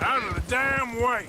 Out of the damn way!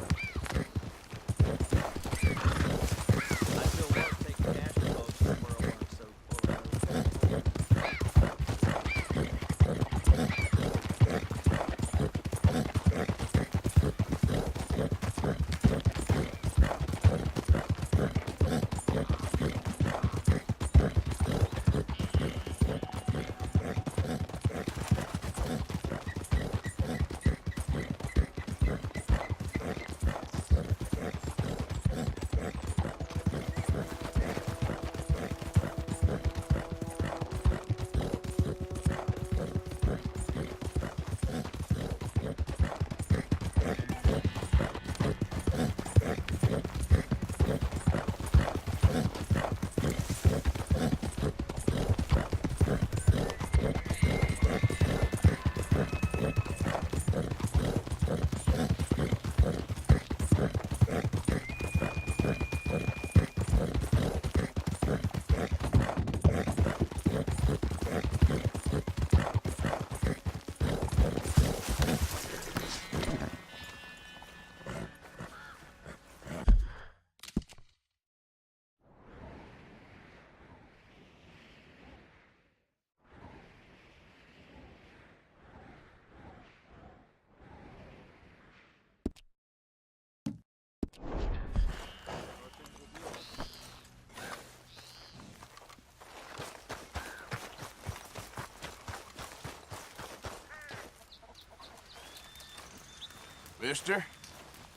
Mister?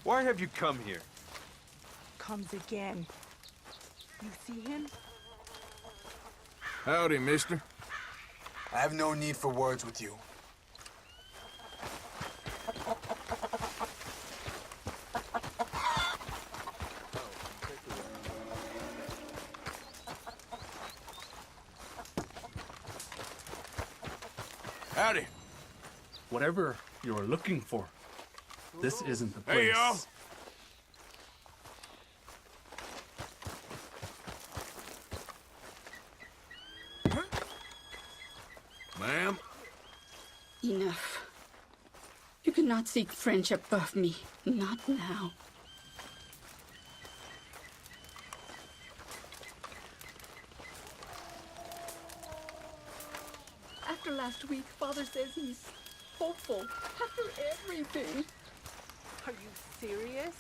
Why have you come here? Comes again. You see him? Howdy, mister. I have no need for words with you. Howdy. Whatever you're looking for, this isn't the place. Hey, y'all. Ma'am? Enough. You cannot seek friendship of me. Not now. After last week, Father says he's hopeful. After everything. Are you serious?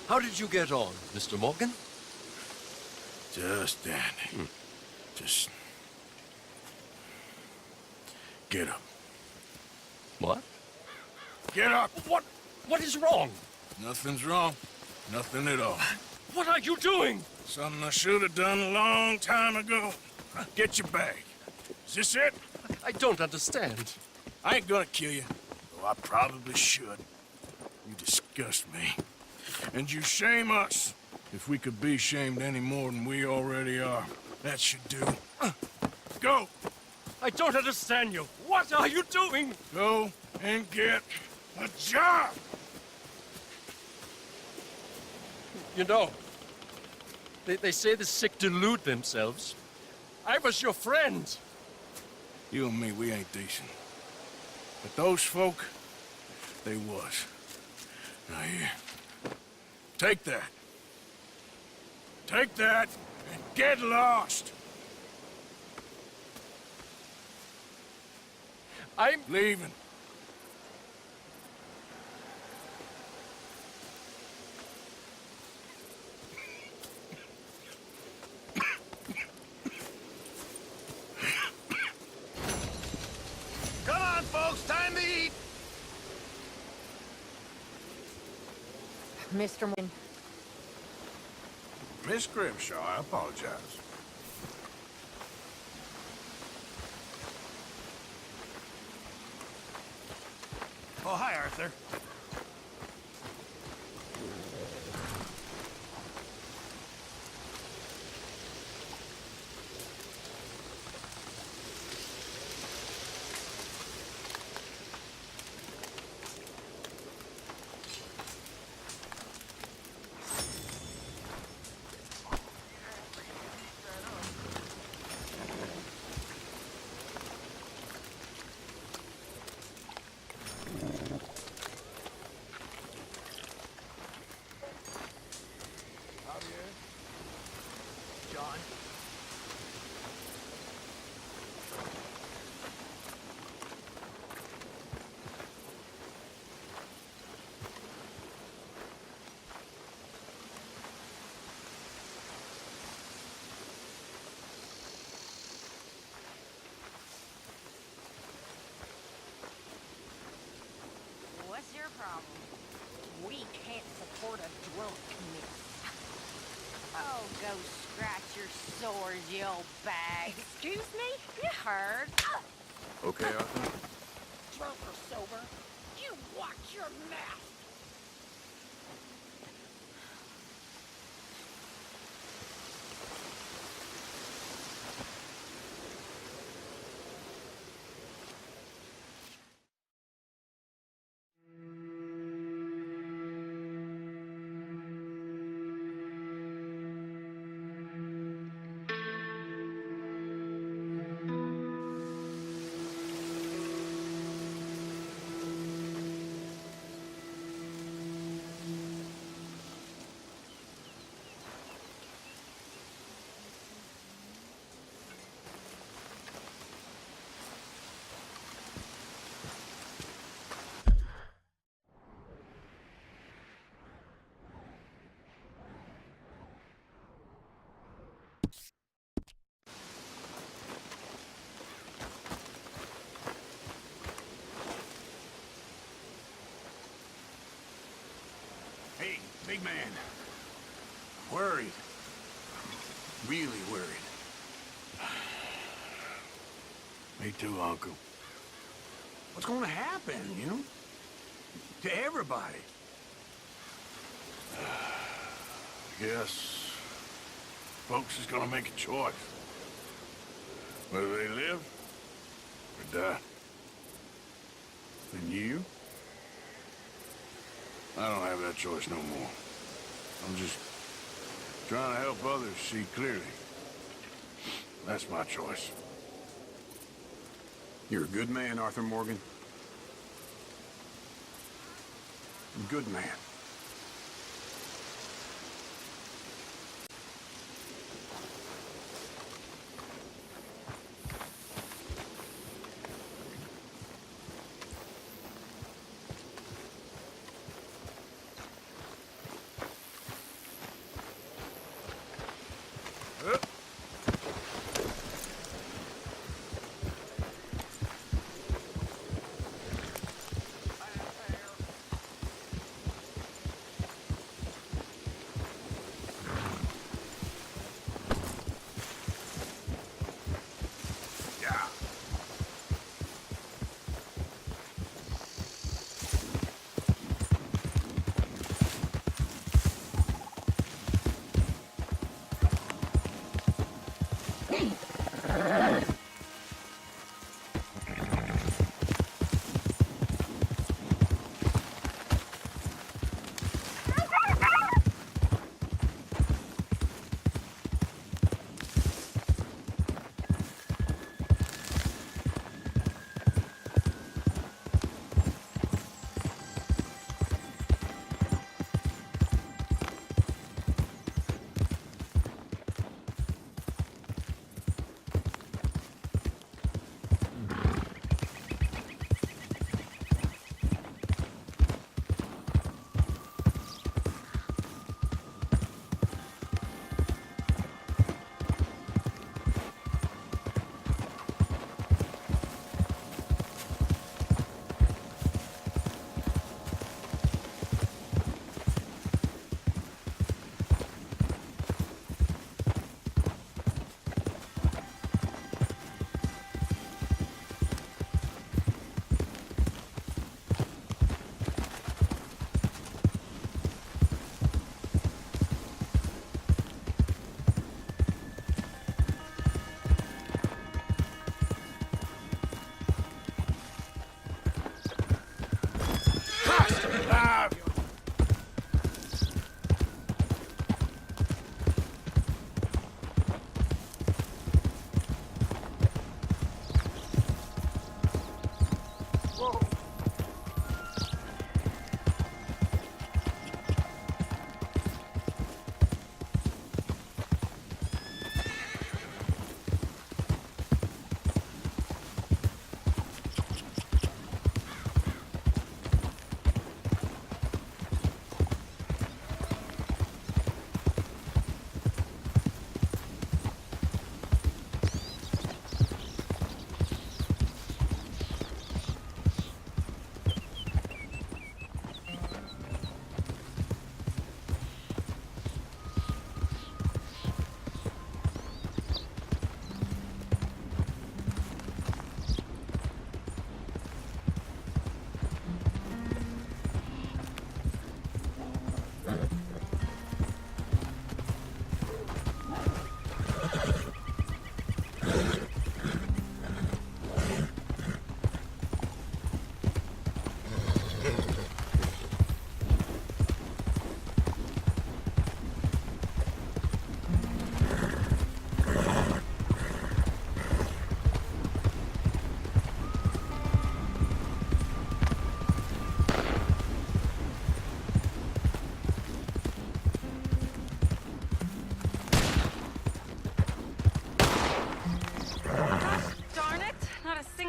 How did you get on, Mr. Morgan? Just that. Just... Get up. What? Get up! What is wrong? Nothing's wrong. Nothing at all. What are you doing? Something I should have done a long time ago. Get your bag. Is this it? I don't understand. I ain't gonna kill you, though I probably should. You disgust me. And you shame us. If we could be shamed any more than we already are, that should do. Go! I don't understand you. What are you doing? Go and get a job! You know, they say the sick delude themselves. I was your friend. You and me, we ain't decent. But those folk, they was. Now here, take that. Take that and get lost. I'm... Leaving. Come on, folks, time to eat! Mr. Morgan. Miss Grimshaw, I apologize. Oh, hi, Arthur. John. What's your problem? We can't support a drunk miss. Oh, go scratch your sores, you old bag. Excuse me? You heard. Okay, Arthur. Drunk or sober, you watch your mouth. Hey, big man. Worried. Really worried. Me too, Uncle. What's gonna happen, you know? To everybody. I guess folks is gonna make a choice. Whether they live or die. And you? I don't have that choice no more. I'm just trying to help others see clearly. That's my choice. You're a good man, Arthur Morgan. A good man.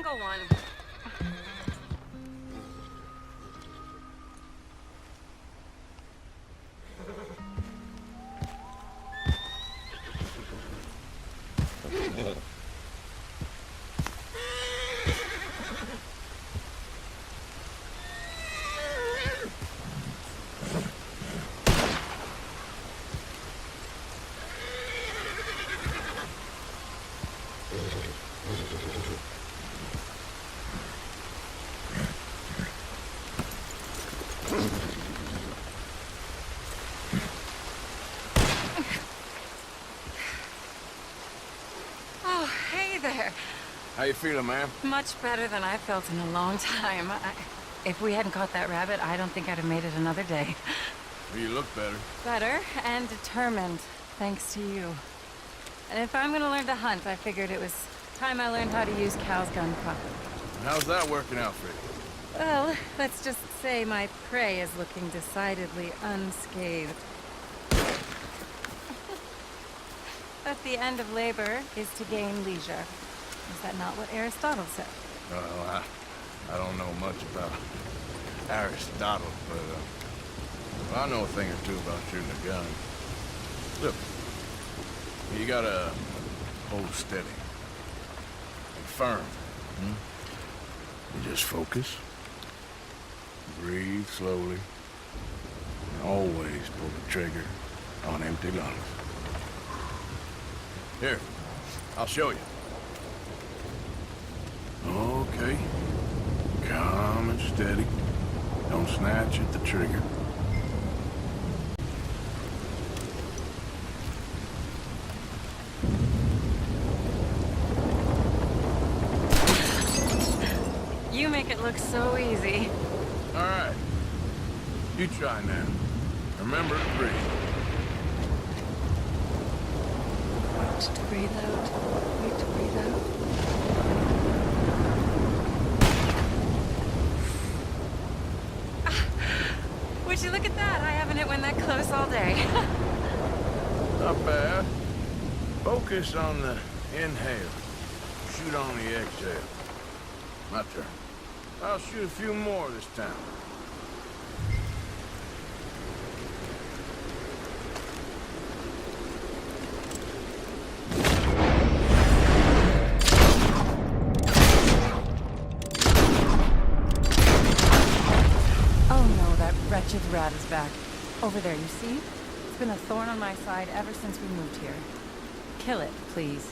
single one. Oh, hey there. How you feeling, ma'am? Much better than I felt in a long time. If we hadn't caught that rabbit, I don't think I'd have made it another day. Well, you look better. Better and determined, thanks to you. And if I'm gonna learn to hunt, I figured it was time I learned how to use Cal's gun properly. How's that working out for you? Well, let's just say my prey is looking decidedly unscathed. But the end of labor is to gain leisure. Is that not what Aristotle said? Well, I don't know much about Aristotle, but well, I know a thing or two about shooting a gun. Look, you gotta hold steady. And firm. You just focus. Breathe slowly. And always pull the trigger on empty lungs. Here, I'll show you. Okay. Calm and steady. Don't snatch at the trigger. You make it look so easy. All right. You try now. Remember to breathe. Wait to breathe out. Wait to breathe out. Would you look at that? I haven't hit one that close all day. Not bad. Focus on the inhale. Shoot on the exhale. My turn. I'll shoot a few more this time. Oh no, that wretched rat is back. Over there, you see? It's been a thorn on my side ever since we moved here. Kill it, please.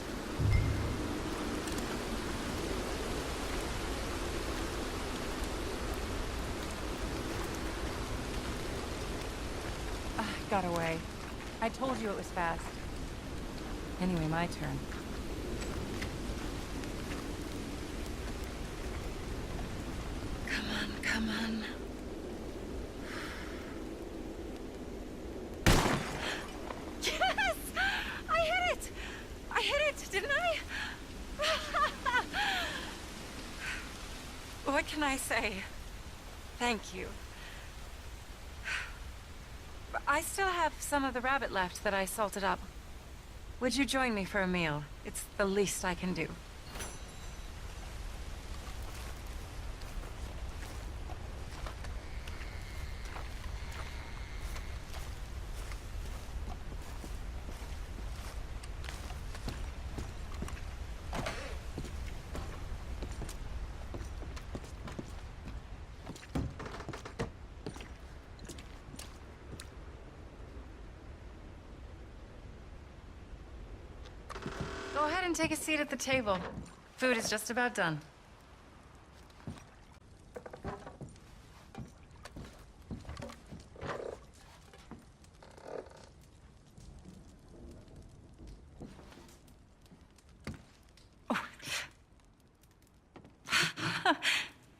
Got away. I told you it was fast. Anyway, my turn. Come on, come on. Yes! I hit it! I hit it, didn't I? What can I say? Thank you. I still have some of the rabbit left that I salted up. Would you join me for a meal? It's the least I can do. Go ahead and take a seat at the table. Food is just about done.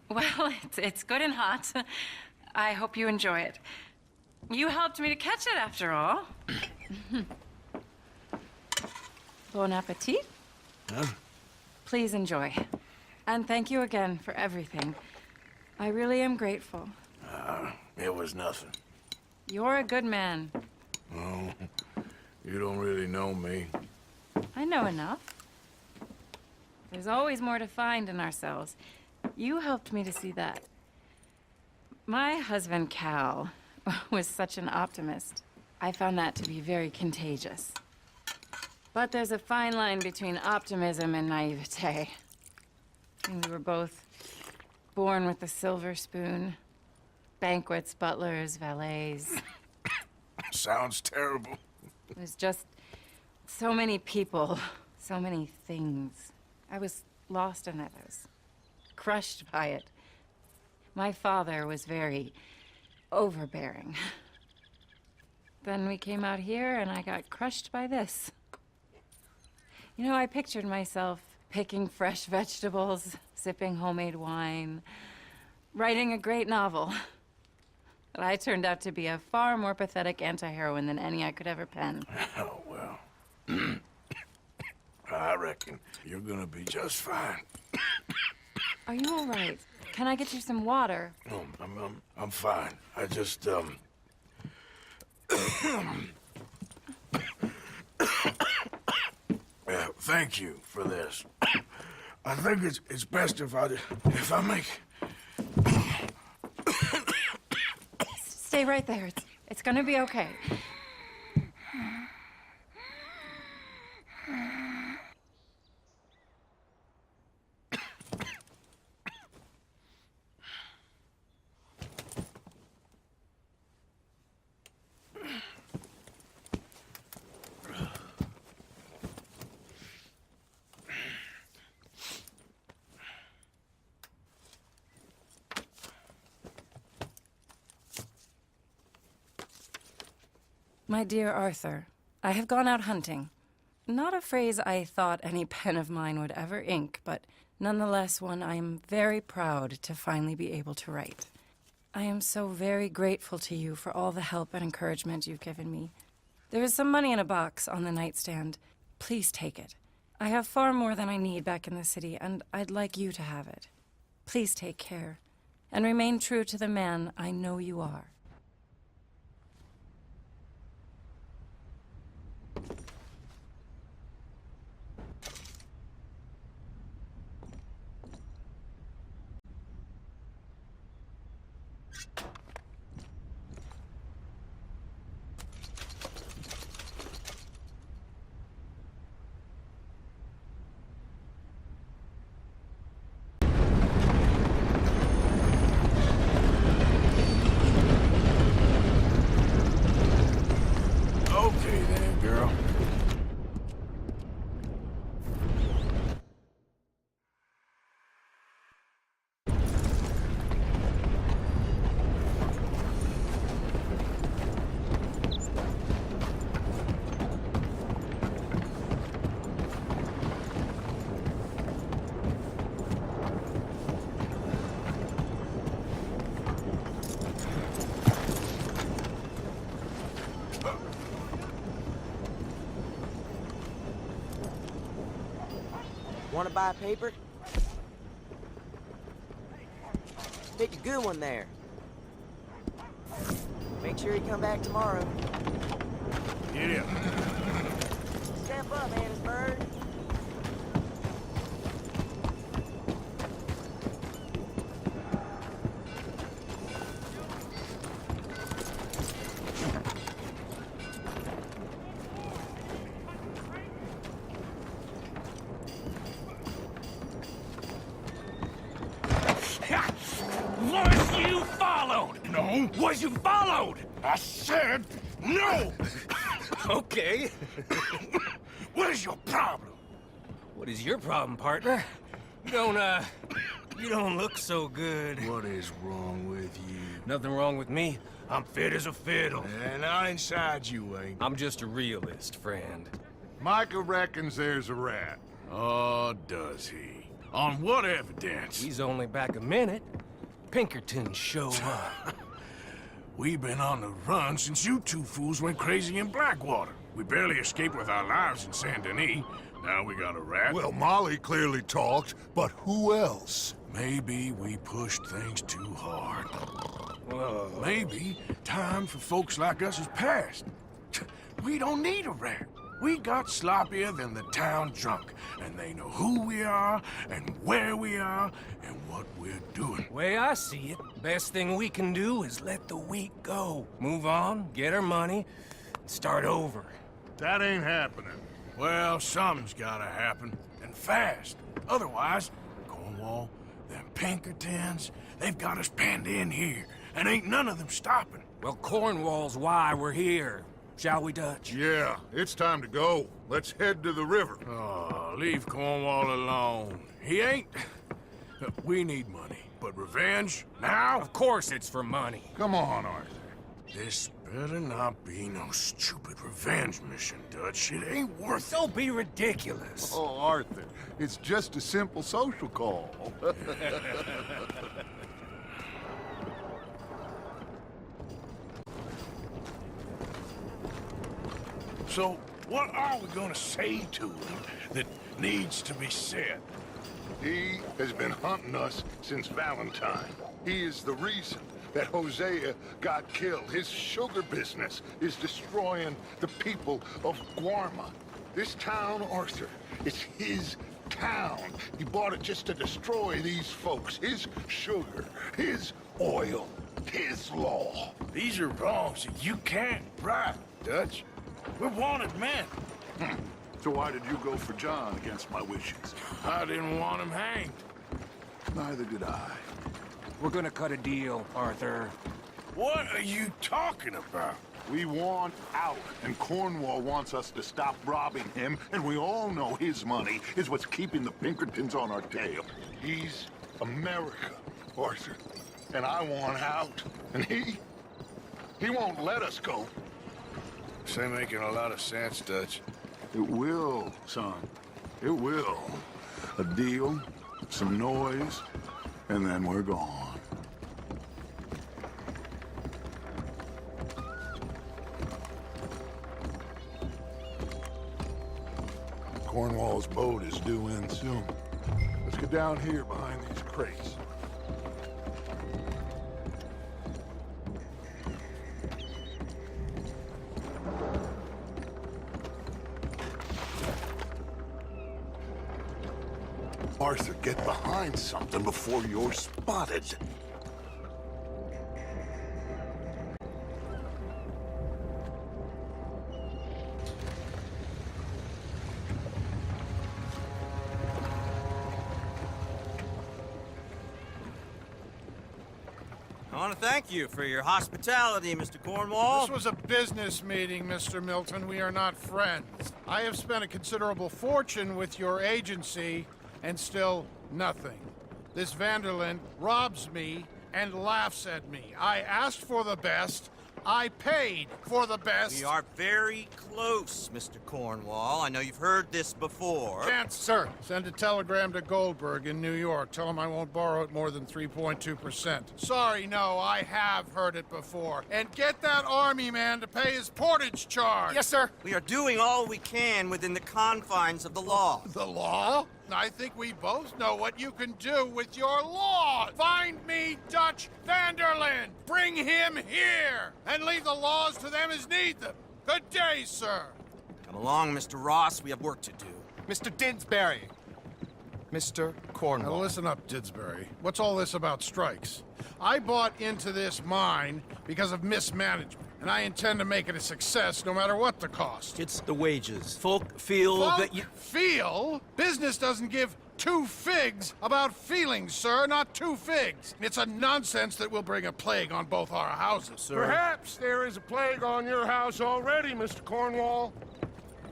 Well, it's good and hot. I hope you enjoy it. You helped me to catch it, after all. Bon appetit. Huh? Please enjoy. And thank you again for everything. I really am grateful. It was nothing. You're a good man. Oh, you don't really know me. I know enough. There's always more to find in ourselves. You helped me to see that. My husband, Cal, was such an optimist. I found that to be very contagious. But there's a fine line between optimism and naivete. And we were both born with a silver spoon. Banquets, butlers, valets. Sounds terrible. It was just so many people, so many things. I was lost in it. I was crushed by it. My father was very overbearing. Then we came out here and I got crushed by this. You know, I pictured myself picking fresh vegetables, sipping homemade wine, writing a great novel. But I turned out to be a far more pathetic anti-heroine than any I could ever pen. Oh, well. I reckon you're gonna be just fine. Are you all right? Can I get you some water? No, I'm fine. I just, yeah, thank you for this. I think it's best if I make... Stay right there. It's gonna be okay. My dear Arthur, I have gone out hunting. Not a phrase I thought any pen of mine would ever ink, but nonetheless one I am very proud to finally be able to write. I am so very grateful to you for all the help and encouragement you've given me. There is some money in a box on the nightstand. Please take it. I have far more than I need back in the city, and I'd like you to have it. Please take care, and remain true to the man I know you are. Okay then, girl. Want to buy paper? Pick a good one there. Make sure you come back tomorrow. Get up. Step up, Annisburg. Was you followed? No. Was you followed? I said no. Okay. What is your problem? What is your problem, partner? You don't look so good. What is wrong with you? Nothing wrong with me. I'm fit as a fiddle. And not inside you ain't. I'm just a realist, friend. Micah reckons there's a rat. Oh, does he? On what evidence? He's only back a minute. Pinkerton showed up. We've been on the run since you two fools went crazy in Blackwater. We barely escaped with our lives in Saint Denis. Now we got a rat. Well, Molly clearly talked, but who else? Maybe we pushed things too hard. Whoa. Maybe time for folks like us is past. We don't need a rat. We got sloppier than the town drunk, and they know who we are, and where we are, and what we're doing. Way I see it, best thing we can do is let the week go. Move on, get our money, and start over. That ain't happening. Well, something's gotta happen, and fast. Otherwise, Cornwall, them Pinkertons, they've got us penned in here, and ain't none of them stopping. Well, Cornwall's why we're here. Shall we, Dutch? Yeah, it's time to go. Let's head to the river. Oh, leave Cornwall alone. He ain't... We need money, but revenge, now? Of course it's for money. Come on, Arthur. This better not be no stupid revenge mission, Dutch. It ain't worth it. Don't be ridiculous. Oh, Arthur, it's just a simple social call. So, what are we gonna say to him that needs to be said? He has been hunting us since Valentine. He is the reason that Hosea got killed. His sugar business is destroying the people of Guarma. This town, Arthur, it's his town. He bought it just to destroy these folks. His sugar, his oil, his law. These are wrongs that you can't right, Dutch. We're wanted men. So why did you go for John against my wishes? I didn't want him hanged. Neither did I. We're gonna cut a deal, Arthur. What are you talking about? We want out, and Cornwall wants us to stop robbing him, and we all know his money is what's keeping the Pinkertons on our tail. He's America, Arthur, and I want out, and he won't let us go. This ain't making a lot of sense, Dutch. It will, son. It will. A deal, some noise, and then we're gone. Cornwall's boat is due in soon. Let's get down here behind these crates. Arthur, get behind something before you're spotted. I want to thank you for your hospitality, Mr. Cornwall. This was a business meeting, Mr. Milton. We are not friends. I have spent a considerable fortune with your agency, and still nothing. This Vanderlyn robs me and laughs at me. I asked for the best. I paid for the best. We are very close, Mr. Cornwall. I know you've heard this before. Can't, sir. Send a telegram to Goldberg in New York. Tell him I won't borrow it more than 3.2%. Sorry, no, I have heard it before. And get that army man to pay his portage charge. Yes, sir. We are doing all we can within the confines of the law. The law? I think we both know what you can do with your law. Find me Dutch Vanderlyn. Bring him here. And leave the laws to them as need them. Good day, sir. Come along, Mr. Ross. We have work to do. Mr. Didsbury. Mr. Cornwall. Now listen up, Didsbury. What's all this about strikes? I bought into this mine because of mismanagement, and I intend to make it a success no matter what the cost. It's the wages. Folk feel that you... Feel? Business doesn't give two figs about feelings, sir, not two figs. It's a nonsense that will bring a plague on both our houses, sir. Perhaps there is a plague on your house already, Mr. Cornwall.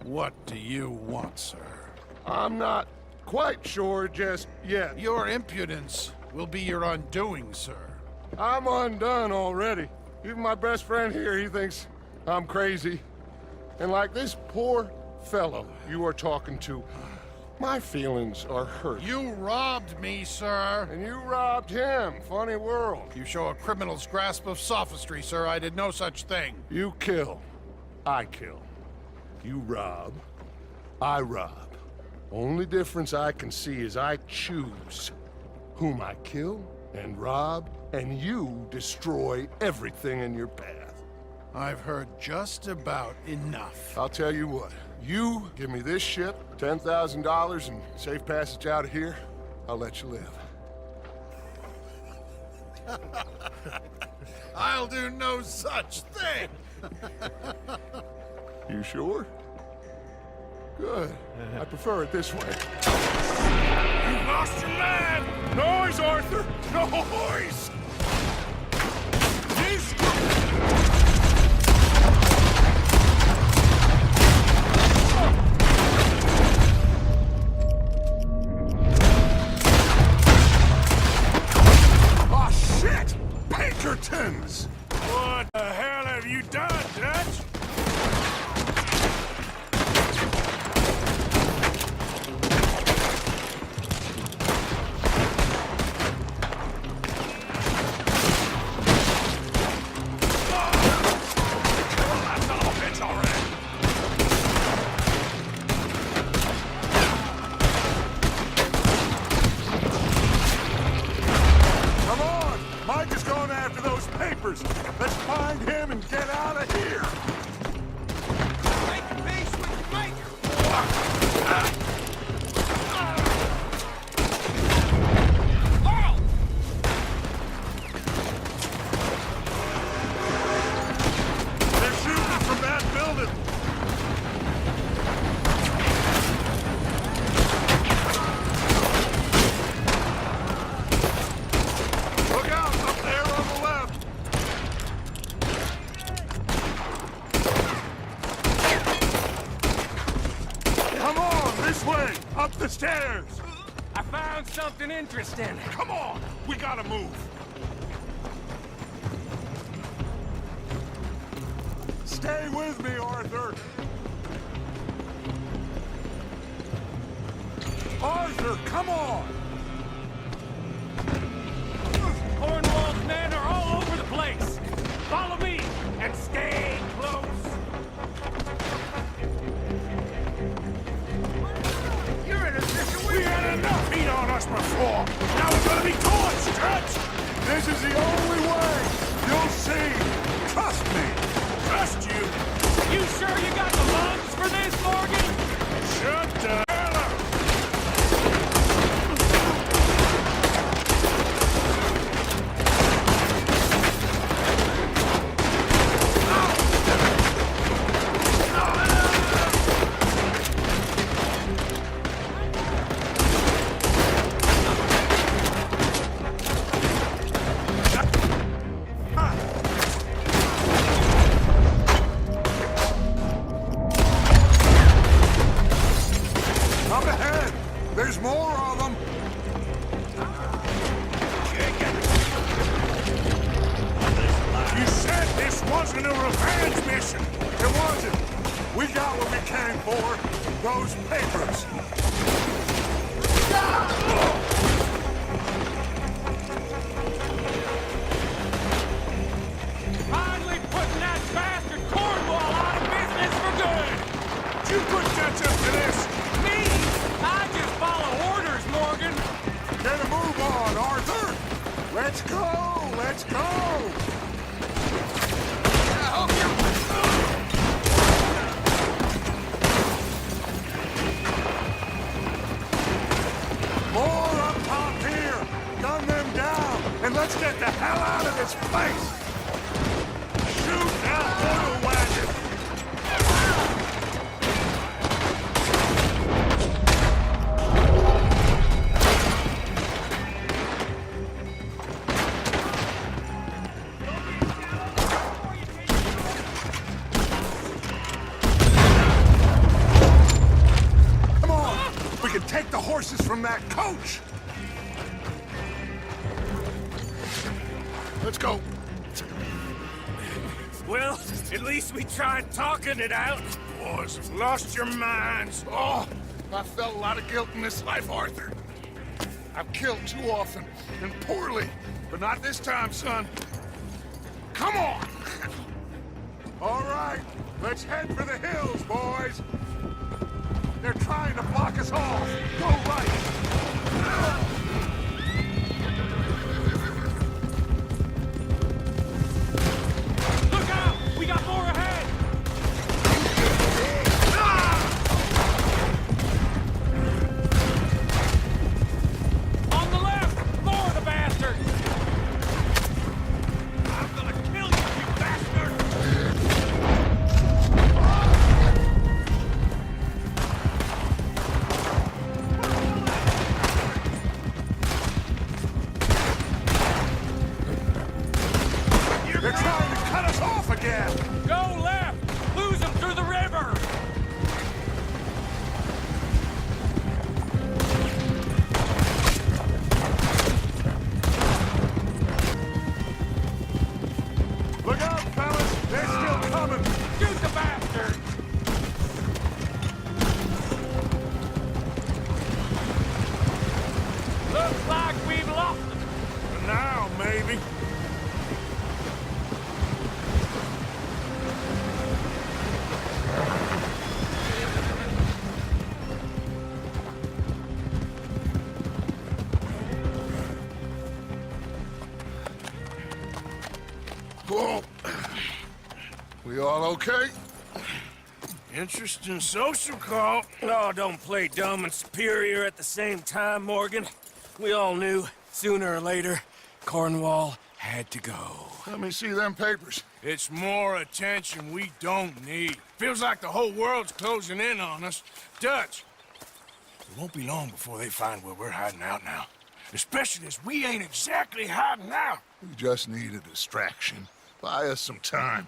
What do you want, sir? I'm not quite sure just yet. Your impudence will be your undoing, sir. I'm undone already. Even my best friend here, he thinks I'm crazy. And like this poor fellow you are talking to, my feelings are hurt. You robbed me, sir. And you robbed him. Funny world. You show a criminal's grasp of sophistry, sir. I did no such thing. You kill. I kill. You rob. I rob. Only difference I can see is I choose whom I kill and rob, and you destroy everything in your path. I've heard just about enough. I'll tell you what. You give me this ship, $10,000, and safe passage out of here, I'll let you live. I'll do no such thing. You sure? Good. I prefer it this way. You lost your man! Noise, Arthur! Noise! Oh, shit! Pinkertons! What the hell have you done, Dutch? Come on! Mike is going after those papers. Let's find him and get out of here. Make peace with Mike! They're shooting from that building. Look out up there on the left. Come on, this way, up the stairs. I found something interesting. Come on, we gotta move. Stay with me, Arthur. Arthur, come on. Cornwall's men are all over the place. Follow me and stay close. You're in a position we had enough heat on us before. Now we're gonna be torched, Dutch! This is the only way. You'll see. Trust me. Trust you? You sure you got the lungs for this, Morgan? Shut the hell up! Up ahead. There's more of them. You said this wasn't a revenge mission. It wasn't. We got what we came for. Those papers. Finally putting that bastard Cornwall out of business for good. You put Dutch up to this. Me? I just follow orders, Morgan. Get a move on, Arthur. Let's go. Let's go. More up top here. Gun them down, and let's get the hell out of this place. Shoot that oil wagon. Come on, we can take the horses from that coach. Let's go. Well, at least we tried talking it out. Boys have lost your minds. Oh, I felt a lot of guilt in this life, Arthur. I've killed too often and poorly, but not this time, son. Come on! All right, let's head for the hills, boys. They're trying to block us off. Go right. Look out! We got more ahead! trying to cut us off again! Go left! Lose them through the river! Look out, fellas! They're still coming! Shoot the bastard! Looks like we've lost them. For now, maybe. Whoa. We all okay? Interesting social call. Oh, don't play dumb and superior at the same time, Morgan. We all knew, sooner or later, Cornwall had to go. Let me see them papers. It's more attention we don't need. Feels like the whole world's closing in on us. Dutch, it won't be long before they find where we're hiding out now. Especially as we ain't exactly hiding out. We just need a distraction. Buy us some time.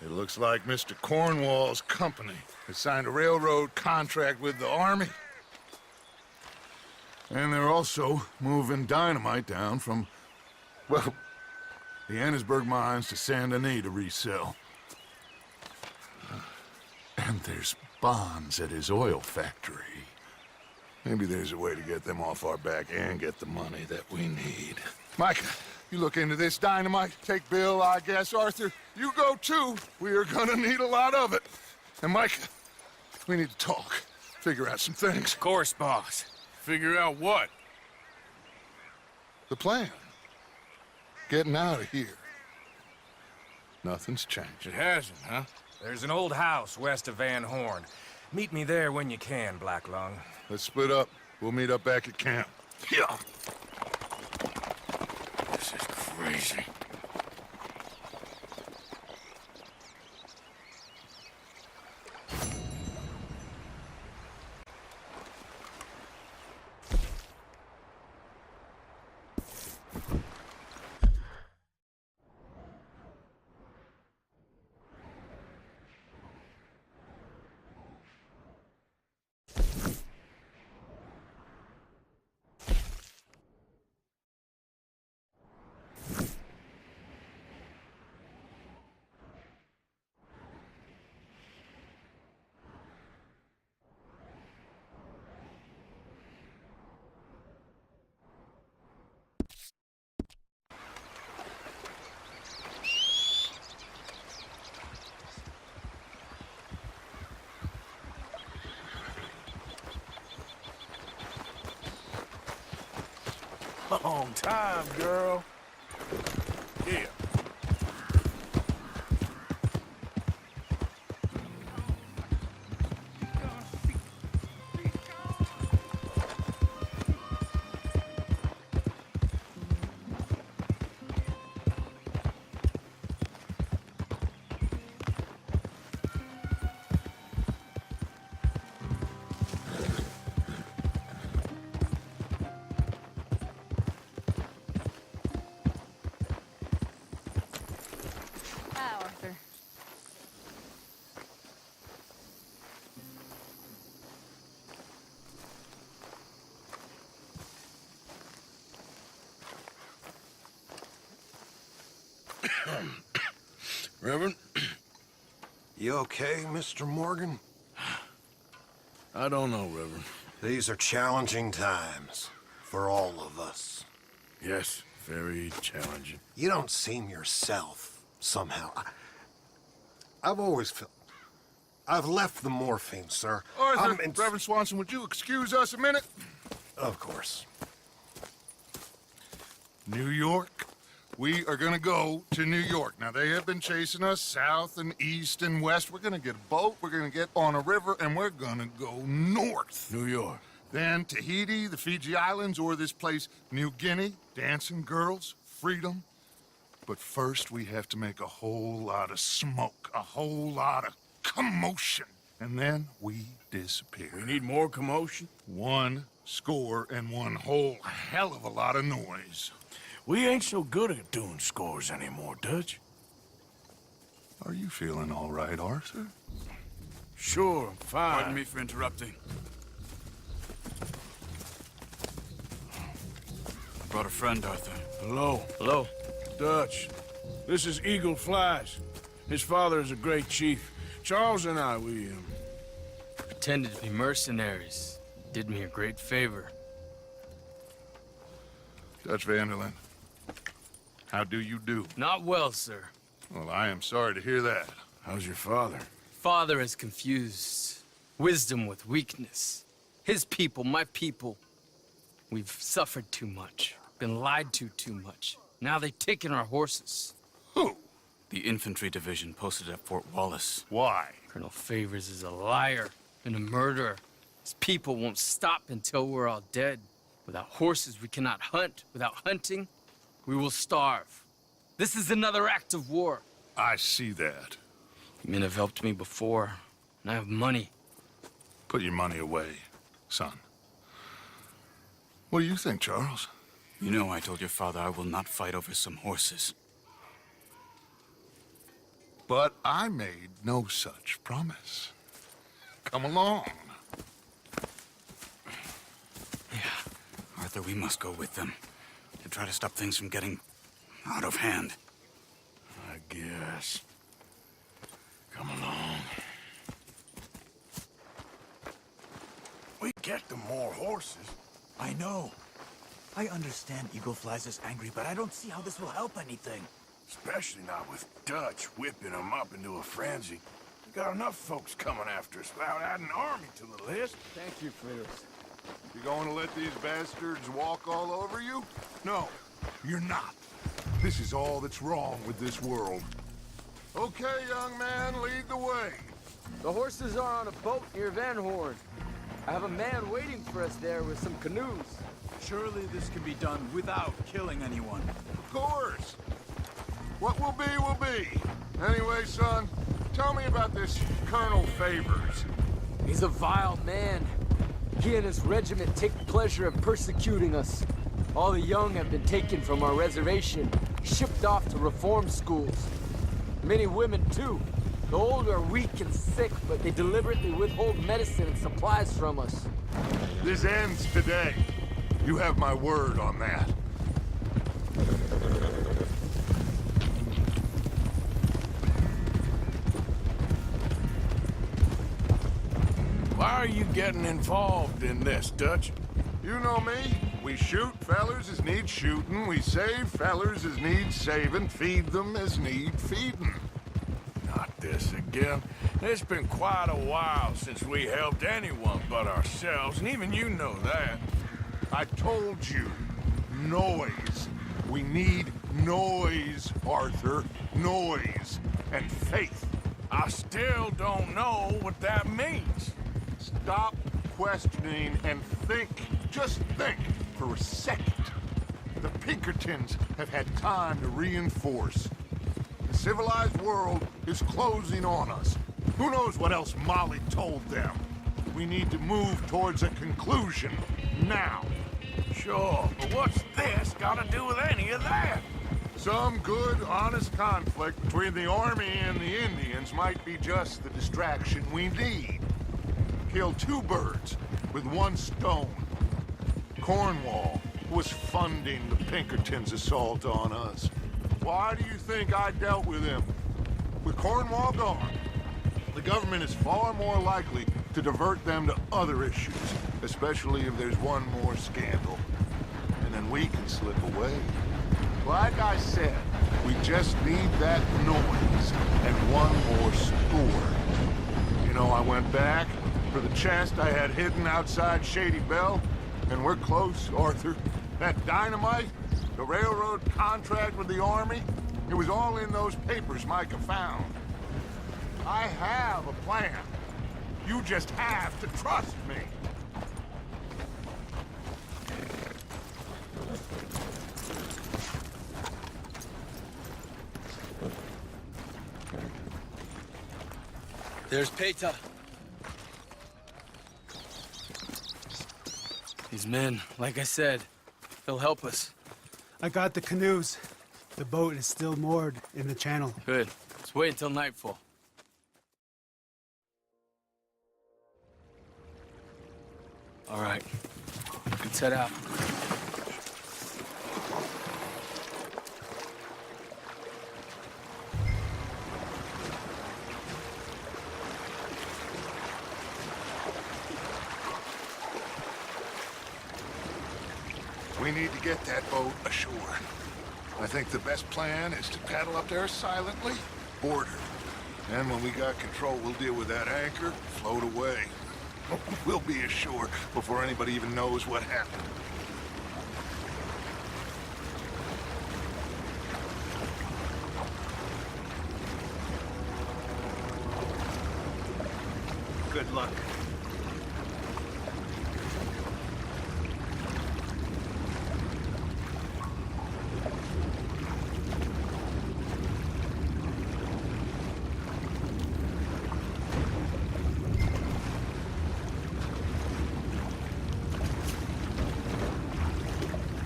It looks like Mr. Cornwall's company has signed a railroad contract with the Army. And they're also moving dynamite down from, well, the Annesburg mines to Saint Denis to resell. And there's bonds at his oil factory. Maybe there's a way to get them off our back and get the money that we need. Micah, you look into this dynamite. Take Bill, I guess. Arthur, you go too. We are gonna need a lot of it. And Micah, we need to talk. Figure out some things. Of course, boss. Figure out what? The plan. Getting out of here. Nothing's changed. It hasn't, huh? There's an old house west of Van Horn. Meet me there when you can, Black Lung. Let's split up. We'll meet up back at camp. Yeah. This is crazy. Long time, girl. Yeah. Reverend? You okay, Mr. Morgan? I don't know, Reverend. These are challenging times for all of us. Yes, very challenging. You don't seem yourself, somehow. I've always felt... I've left the morphine, sir. Arthur, Reverend Swanson, would you excuse us a minute? Of course. New York. We are gonna go to New York. Now, they have been chasing us south and east and west. We're gonna get a boat, we're gonna get on a river, and we're gonna go north. New York. Then Tahiti, the Fiji Islands, or this place, New Guinea, dancing girls, freedom. But first, we have to make a whole lot of smoke, a whole lot of commotion. And then we disappear. We need more commotion? 1 Score and one whole hell of a lot of noise. We ain't so good at doing scores anymore, Dutch. Are you feeling all right, Arthur? Sure, I'm fine. Pardon me for interrupting. I brought a friend, Arthur. Hello. Hello. Dutch. This is Eagle Flies. His father is a great chief. Charles and I, we Pretended to be mercenaries. Did me a great favor. Dutch Vanderlyn, how do you do? Not well, sir. Well, I am sorry to hear that. How's your father? Father has confused wisdom with weakness. His people, my people. We've suffered too much. Been lied to too much. Now they've taken our horses. Who? The infantry division posted at Fort Wallace. Why? Colonel Favors is a liar and a murderer. His people won't stop until we're all dead. Without horses, we cannot hunt. Without hunting, we will starve. This is another act of war. I see that. Men have helped me before, and I have money. Put your money away, son. What do you think, Charles? You know I told your father I will not fight over some horses. But I made no such promise. Come along. Arthur, we must go with them to try to stop things from getting out of hand. I guess. Come along. We get them more horses. I know. I understand Eagle Flies is angry, but I don't see how this will help anything. Especially not with Dutch whipping them up into a frenzy. We got enough folks coming after us without adding an army to the list. Thank you for this. You going to let these bastards walk all over you? No, you're not. This is all that's wrong with this world. Okay, young man, lead the way. The horses are on a boat near Van Horn. I have a man waiting for us there with some canoes. Surely this can be done without killing anyone. Of course. What will be. Anyway, son, tell me about this Colonel Favors. He's a vile man. He and his regiment take pleasure in persecuting us. All the young have been taken from our reservation, shipped off to reform schools. Many women, too. The old are weak and sick, but they deliberately withhold medicine and supplies from us. This ends today. You have my word on that. Why are you getting involved in this, Dutch? You know me. We shoot fellers as need shooting. We save fellers as need saving. Feed them as need feeding. Not this again. It's been quite a while since we helped anyone but ourselves, and even you know that. I told you. Noise. We need noise, Arthur. Noise. And faith. I still don't know what that means. Stop questioning and think. Just think for a second. The Pinkertons have had time to reinforce. The civilized world is closing on us. Who knows what else Molly told them? We need to move towards a conclusion now. Sure, but what's this got to do with any of that? Some good, honest conflict between the army and the Indians might be just the distraction we need. Kill two birds with one stone. Cornwall was funding the Pinkertons' assault on us. Why do you think I dealt with him? With Cornwall gone, the government is far more likely to divert them to other issues, especially if there's one more scandal. And then we can slip away. Like I said, we just need that noise and one more score. You know, I went back for the chest I had hidden outside Shady Bell, and we're close, Arthur. That dynamite, the railroad contract with the army, it was all in those papers Micah found. I have a plan. You just have to trust me. There's Peta. These men, like I said, they'll help us. I got the canoes. The boat is still moored in the channel. Good. Let's wait until nightfall. All right. We can set out. We need to get that boat ashore. I think the best plan is to paddle up there silently, board her. And when we got control, we'll deal with that anchor, float away. We'll be ashore before anybody even knows what happened. Good luck.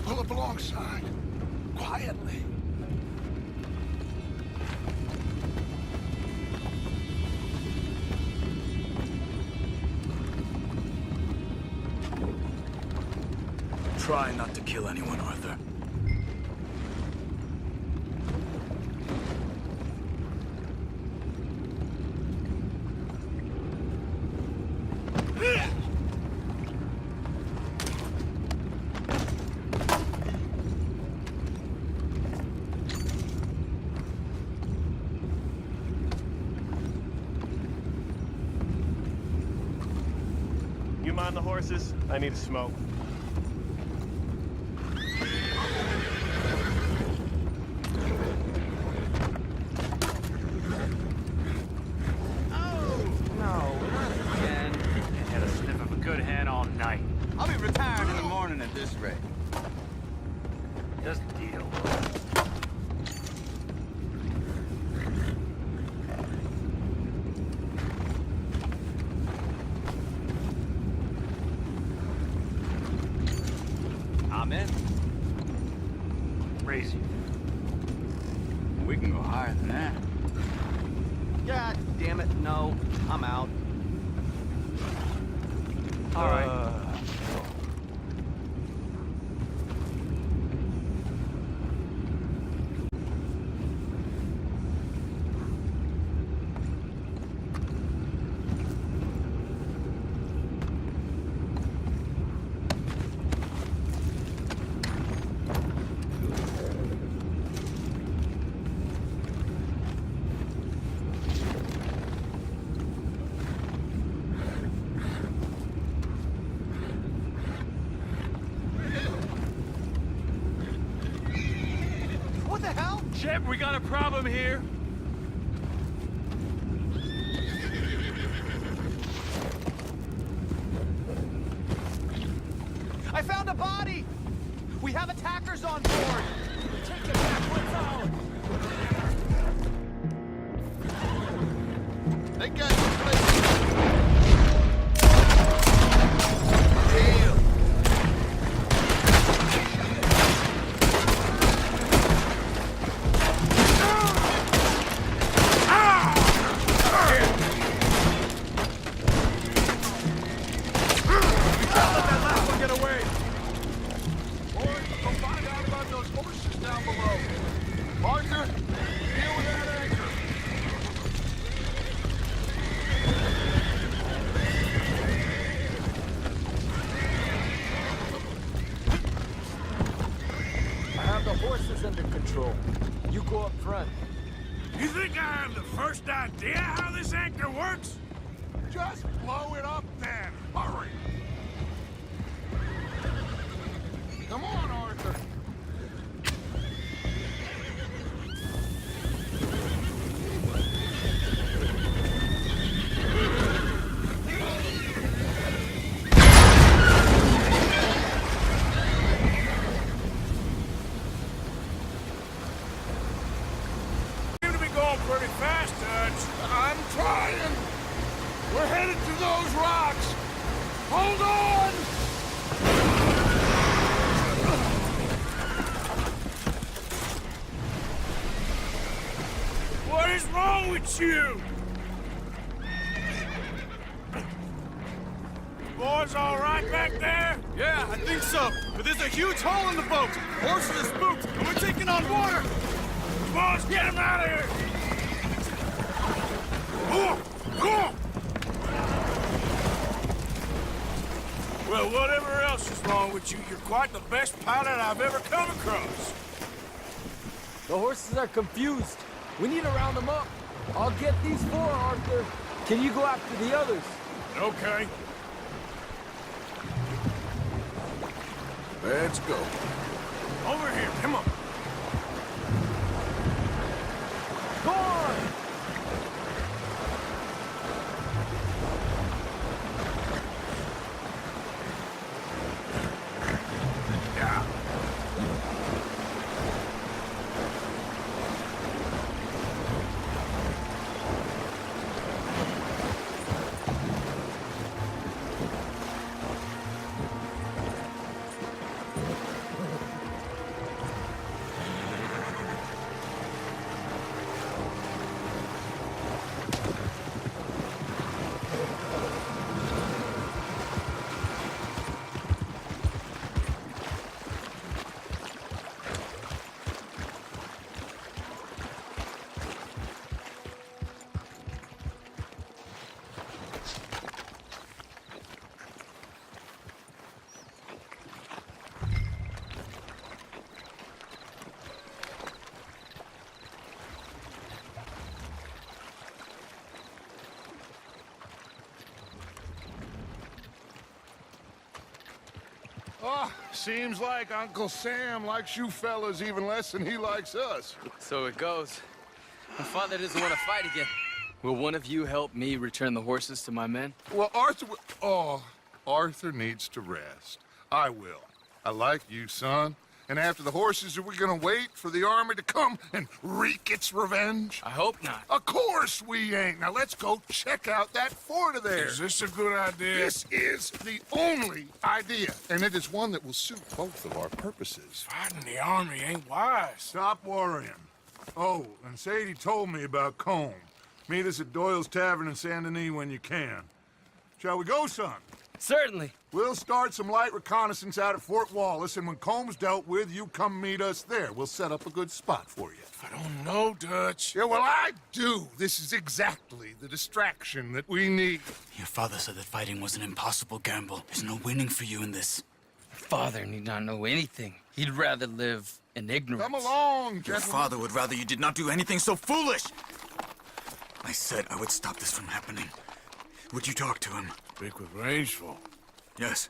Pull up alongside, quietly. Try not to kill anyone, Arthur. You mind the horses? I need a smoke. I'll be retired in the morning at this rate. Just a deal. I'm in. Raise you. We can go higher than that. God damn it, no. I'm out. All right. What the hell? Shep, we got a problem here. I found a body! We have attackers on board! Take it back, what's out? They got the place. Damn! Horses under control. You go up front. You think I have the first idea how this anchor works? Just blow it up then. Hurry. Come on, Arthur. Pretty fast, Dutch. I'm trying. We're headed to those rocks. Hold It's you! Boys all right back there? Yeah, I think so. But there's a huge hole in the boat. Horses are spooked, and we're taking on water. Boys, get him out of here! Well, whatever else is wrong with you, you're quite the best pilot I've ever come across. The horses are confused. We need to round them up. I'll get these 4, Arthur. Can you go after the others? Okay. Let's go. Over here, come on. Go on! Yeah. Oh, seems like Uncle Sam likes you fellas even less than he likes us. So it goes. My father doesn't want to fight again. Will one of you help me return the horses to my men? Well, Arthur needs to rest. I will. I like you, son. And after the horses, are we gonna wait for the army to come and wreak its revenge? I hope not. Of course we ain't. Now let's go check out that fort of theirs. Is this a good idea? This is the only idea, and it is one that will suit both of our purposes. Fighting the army ain't wise. Stop worrying. Oh, and Sadie told me about Combe. Meet us at Doyle's Tavern in Saint Denis when you can. Shall we go, son? Certainly. We'll start some light reconnaissance out at Fort Wallace, and when Comb's dealt with, you come meet us there. We'll set up a good spot for you. I don't know, Dutch. Yeah, well, I do. This is exactly the distraction that we need. Your father said that fighting was an impossible gamble. There's no winning for you in this. Father need not know anything. He'd rather live in ignorance. Come along, Your gentlemen. father would rather you did not do anything so foolish. I said I would stop this from happening. Would you talk to him? Speak with Rangeful. Yes.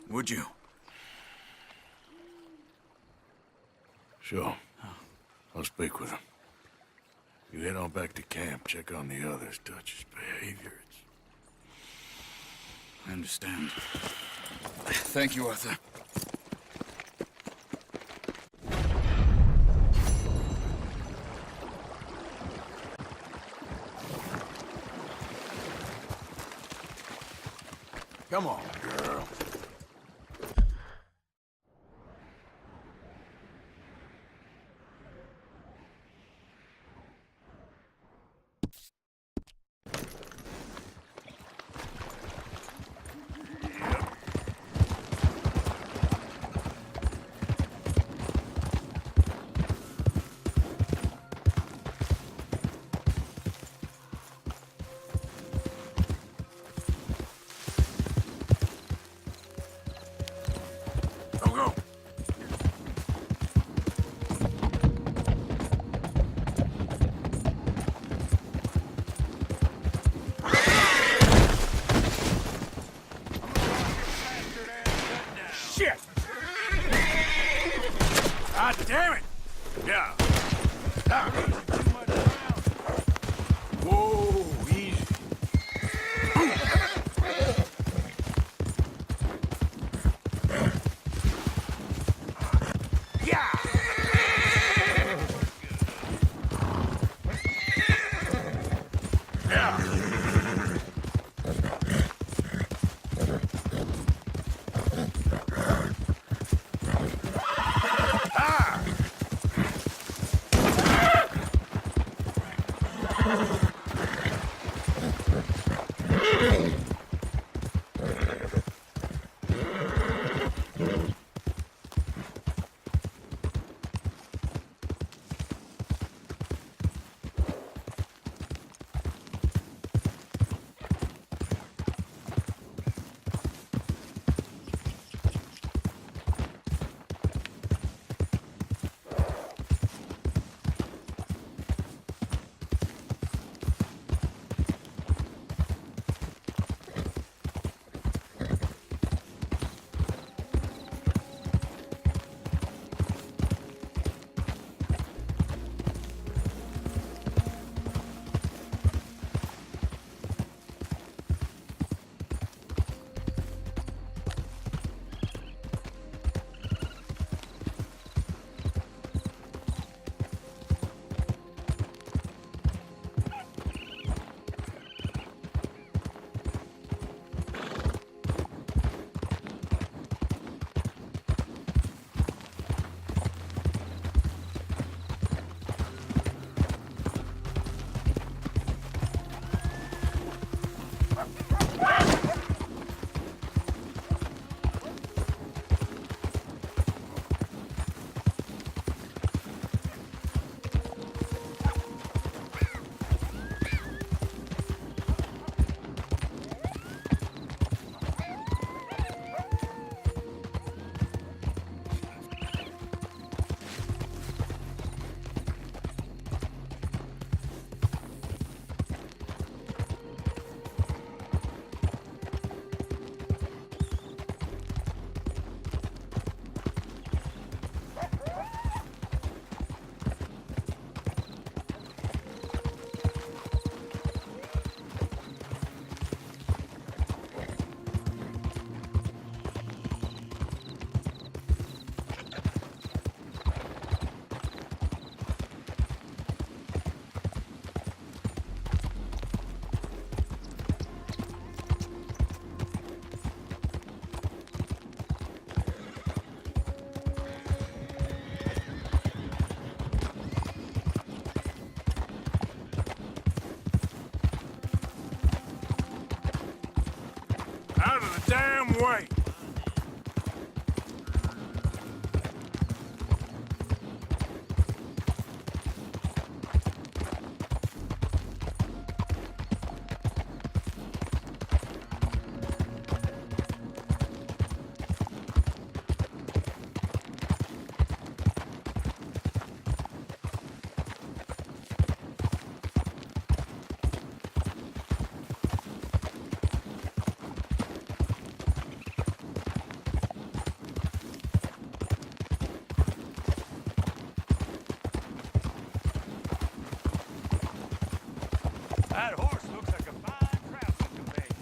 Would you? Sure. I'll speak with him. You head on back to camp, check on the others. Dutch's behavior, I understand. Thank you, Arthur. Come on, girl. Shit! God damn it! Yeah. Ah. Whoa, easy. Yeah! Yeah! Ah! That horse looks like a fine traveling companion.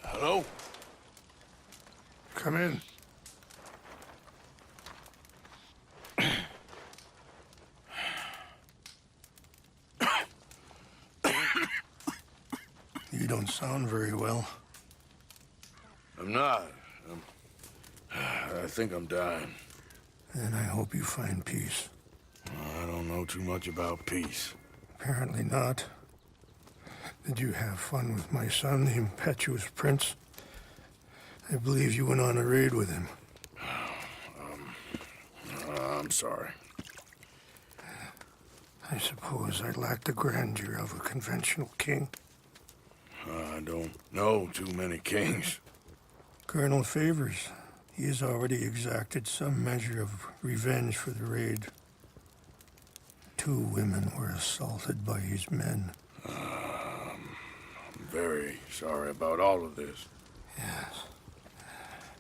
Hello? Come in. You don't sound very well. I'm not. I think I'm dying. And I hope you find peace. I don't know too much about peace. Apparently not. Did you have fun with my son, the impetuous prince? I believe you went on a raid with him. I'm sorry. I suppose I lack the grandeur of a conventional king. I don't know too many kings. Colonel Favors, he has already exacted some measure of revenge for the raid. 2 women were assaulted by his men. I'm very sorry about all of this. Yes.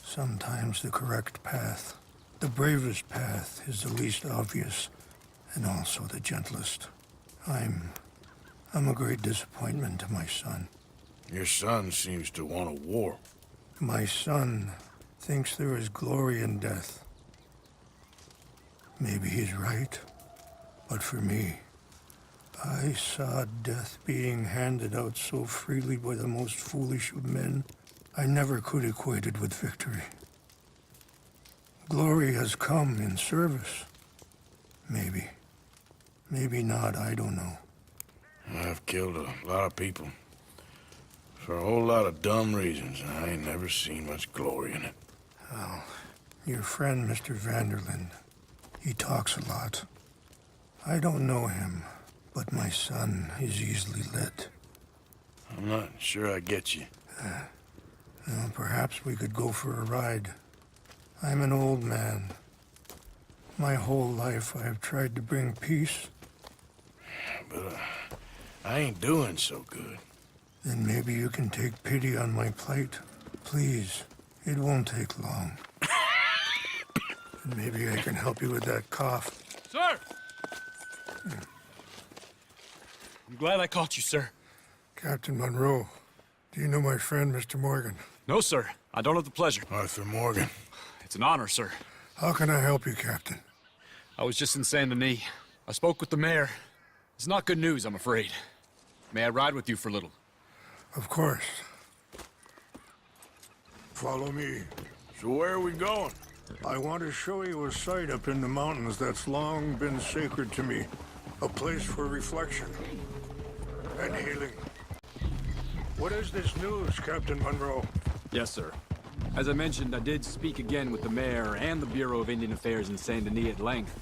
Sometimes the correct path, the bravest path, is the least obvious, and also the gentlest. I'm a great disappointment to my son. Your son seems to want a war. My son thinks there is glory in death. Maybe he's right, but for me, I saw death being handed out so freely by the most foolish of men. I never could equate it with victory. Glory has come in service. Maybe. Maybe not, I don't know. I've killed a lot of people. For a whole lot of dumb reasons, and I ain't never seen much glory in it. Oh, your friend, Mr. Vanderland. He talks a lot. I don't know him, but my son is easily led. I'm not sure I get you. Well, perhaps we could go for a ride. I'm an old man. My whole life I have tried to bring peace. But I ain't doing so good. Then maybe you can take pity on my plight. Please, it won't take long. And maybe I can help you with that cough. Sir! I'm glad I caught you, sir. Captain Monroe, do you know my friend, Mr. Morgan? No, sir. I don't have the pleasure. Arthur Morgan. It's an honor, sir. How can I help you, Captain? I was just in Saint Denis. I spoke with the mayor. It's not good news, I'm afraid. May I ride with you for a little? Of course. Follow me. So where are we going? I want to show you a site up in the mountains that's long been sacred to me. A place for reflection and healing. What is this news, Captain Monroe? Yes, sir. As I mentioned, I did speak again with the mayor and the Bureau of Indian Affairs in Saint Denis at length.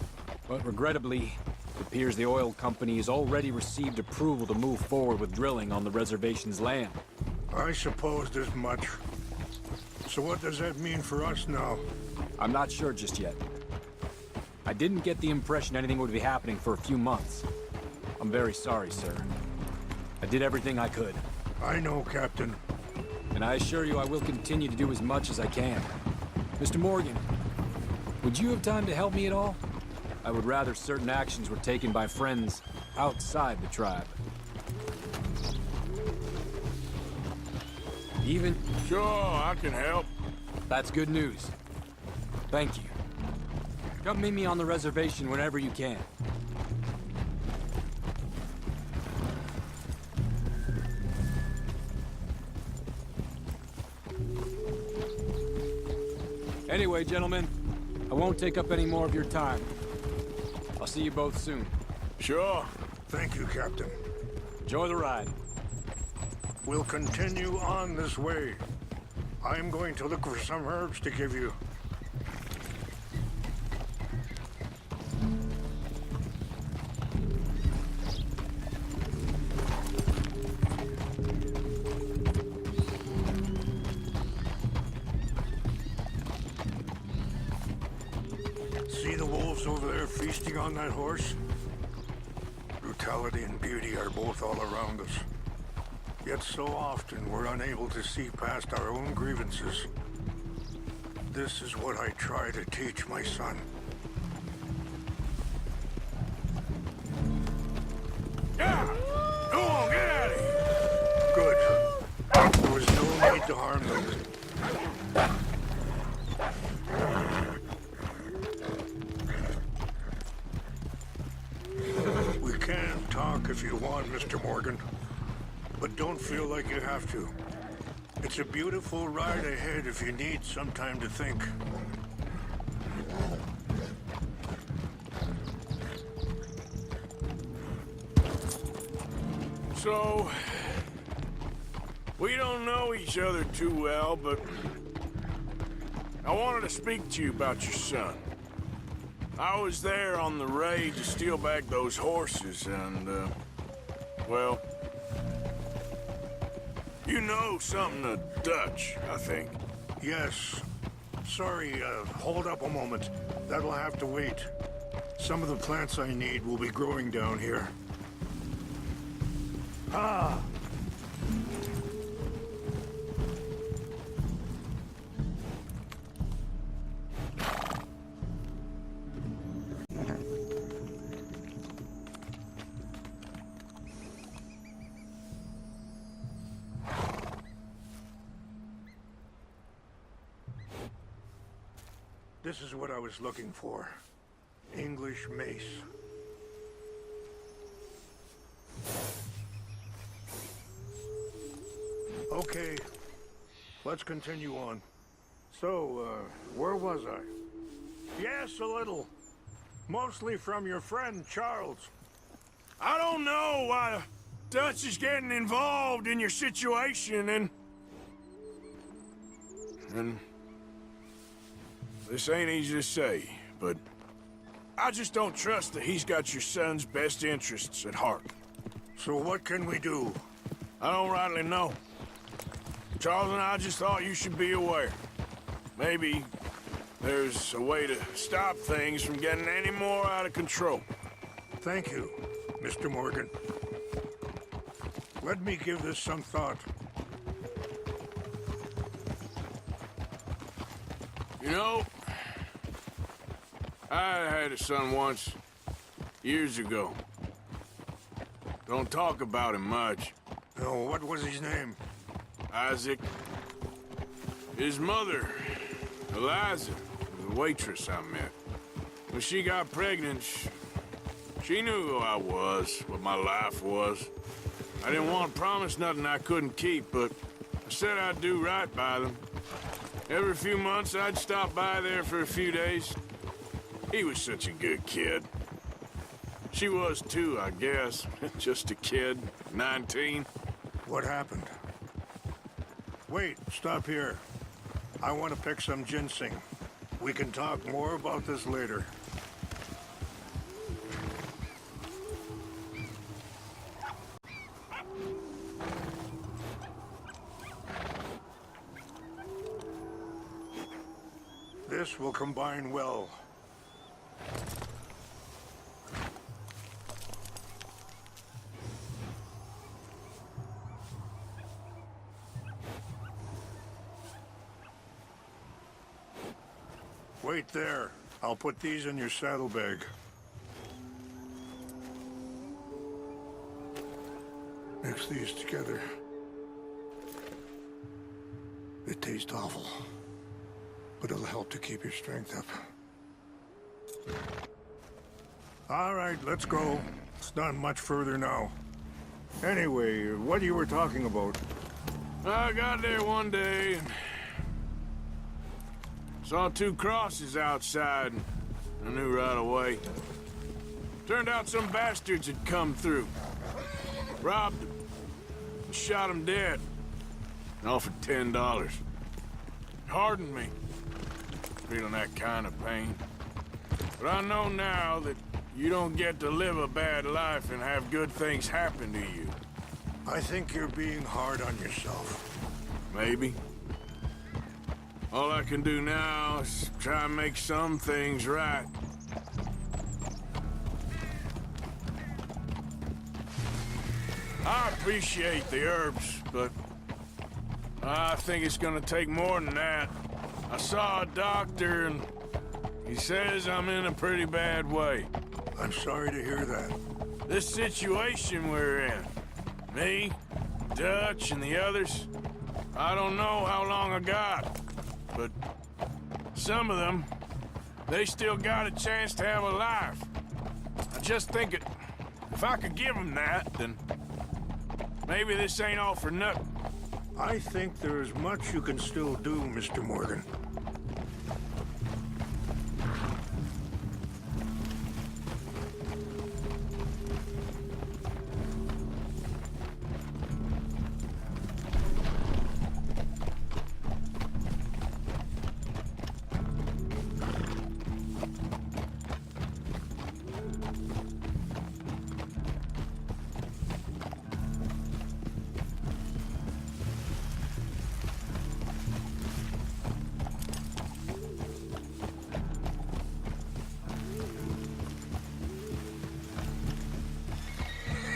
But regrettably, it appears the oil company has already received approval to move forward with drilling on the reservation's land. I supposed as much. So what does that mean for us now? I'm not sure just yet. I didn't get the impression anything would be happening for a few months. I'm very sorry, sir. I did everything I could. I know, Captain. And I assure you I will continue to do as much as I can. Mr. Morgan, would you have time to help me at all? I would rather certain actions were taken by friends outside the tribe. Even... Sure, I can help. That's good news. Thank you. Come meet me on the reservation whenever you can. Anyway, gentlemen, I won't take up any more of your time. I'll see you both soon. Sure. Thank you, Captain. Enjoy the ride. We'll continue on this way. I'm going to look for some herbs to give you. See the wolves over there feasting on that horse? Brutality and beauty are both all around us. Yet so often we're unable to see past our own grievances. This is what I try to teach my son. Yeah! Go on, get out of here! Good. There was no need to harm them. We can talk if you want, Mr. Morgan. But don't feel like you have to. It's a beautiful ride ahead if you need some time to think. So, we don't know each other too well, but I wanted to speak to you about your son. I was there on the raid to steal back those horses, and, well, you know something of Dutch, I think. Yes. Sorry, hold up a moment. That'll have to wait. Some of the plants I need will be growing down here. Ah! This is what I was looking for. English mace. Okay, let's continue on. So, where was I? Yes, a little. Mostly from your friend, Charles. I don't know why Dutch is getting involved in your situation, and this ain't easy to say, but I just don't trust that he's got your son's best interests at heart. So what can we do? I don't rightly know. Charles and I just thought you should be aware. Maybe there's a way to stop things from getting any more out of control. Thank you, Mr. Morgan. Let me give this some thought. You know, I had a son once, years ago. Don't talk about him much. Oh, what was his name? Isaac. His mother, Eliza, was a waitress I met. When she got pregnant, she knew who I was, what my life was. I didn't want to promise nothing I couldn't keep, but I said I'd do right by them. Every few months, I'd stop by there for a few days. He was such a good kid. She was too, I guess. Just a kid, 19. What happened? Wait, stop here. I want to pick some ginseng. We can talk more about this later. This will combine well. Wait there. I'll put these in your saddlebag. Mix these together. It tastes awful, but it'll help to keep your strength up. All right, let's go. It's not much further now. Anyway, what you were talking about? I got there one day and saw 2 crosses outside, and I knew right away. Turned out some bastards had come through. Robbed them. And shot them dead. And offered $10. Hardened me. Feeling that kind of pain. But I know now that you don't get to live a bad life and have good things happen to you. I think you're being hard on yourself. Maybe. All I can do now is try and make some things right. I appreciate the herbs, but I think it's gonna take more than that. I saw a doctor and he says I'm in a pretty bad way. I'm sorry to hear that. This situation we're in, me, Dutch, and the others, I don't know how long I got, but some of them, they still got a chance to have a life. I just think if I could give them that, then maybe this ain't all for nothing. I think there's much you can still do, Mr. Morgan.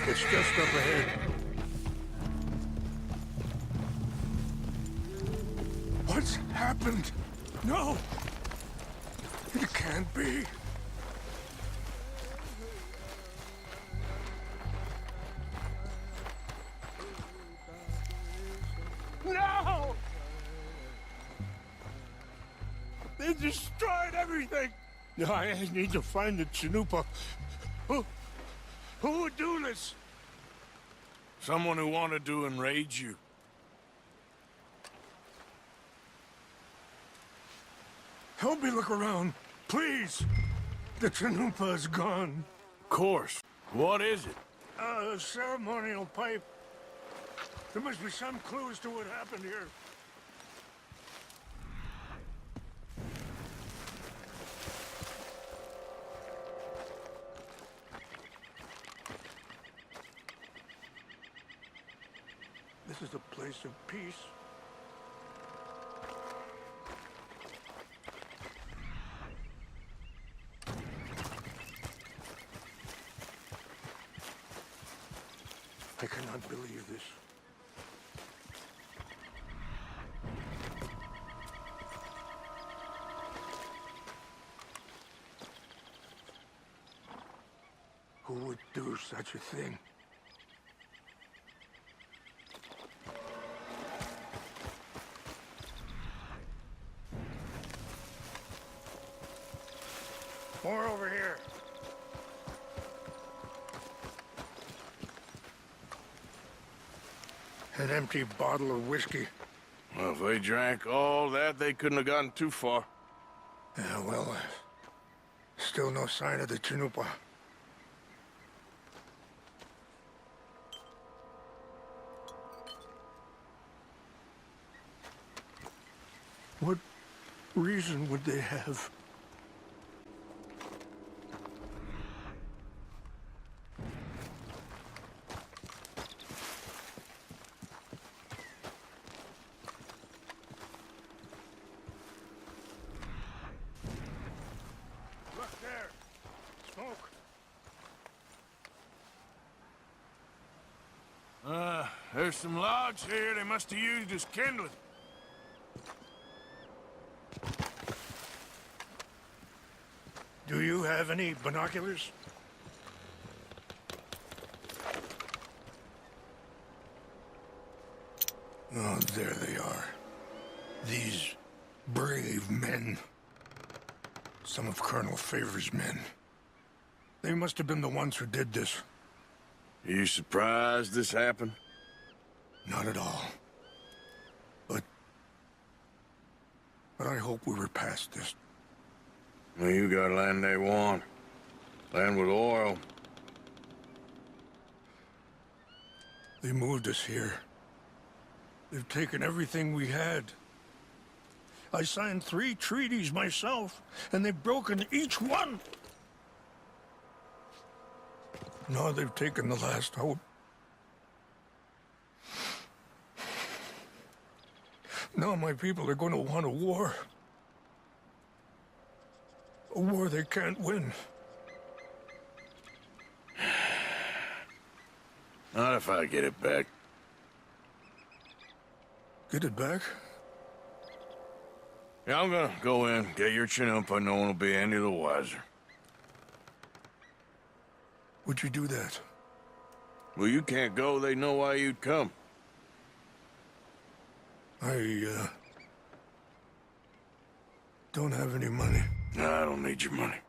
It's just up ahead. What's happened? No! It can't be. No! They destroyed everything! No, I need to find the Chanupa. Who would do this? Someone who wanted to enrage you. Help me look around, please. The Chanupa is gone. Of course. What is it? A ceremonial pipe. There must be some clues to what happened here. This is a place of peace. I cannot believe this. Who would do such a thing? More over here. An empty bottle of whiskey. Well, if they drank all that, they couldn't have gotten too far. Yeah, well, still no sign of the Chanupa. What reason would they have? Look there! Smoke! There's some logs here they must have used as kindling. Do you have any binoculars? Oh, there they are. These brave men. Some of Colonel Favor's men. They must have been the ones who did this. Are you surprised this happened? Not at all. But I hope we were past this. Well, you got land they want. Land with oil. They moved us here. They've taken everything we had. I signed 3 treaties myself, and they've broken each one. Now they've taken the last hope. Now my people are going to want a war. A war they can't win. Not if I get it back. Get it back? Yeah, I'm gonna go in, get your Chanupa, no one will be any the wiser. Would you do that? Well, you can't go, they know why you'd come. I, don't have any money. No, I don't need your money.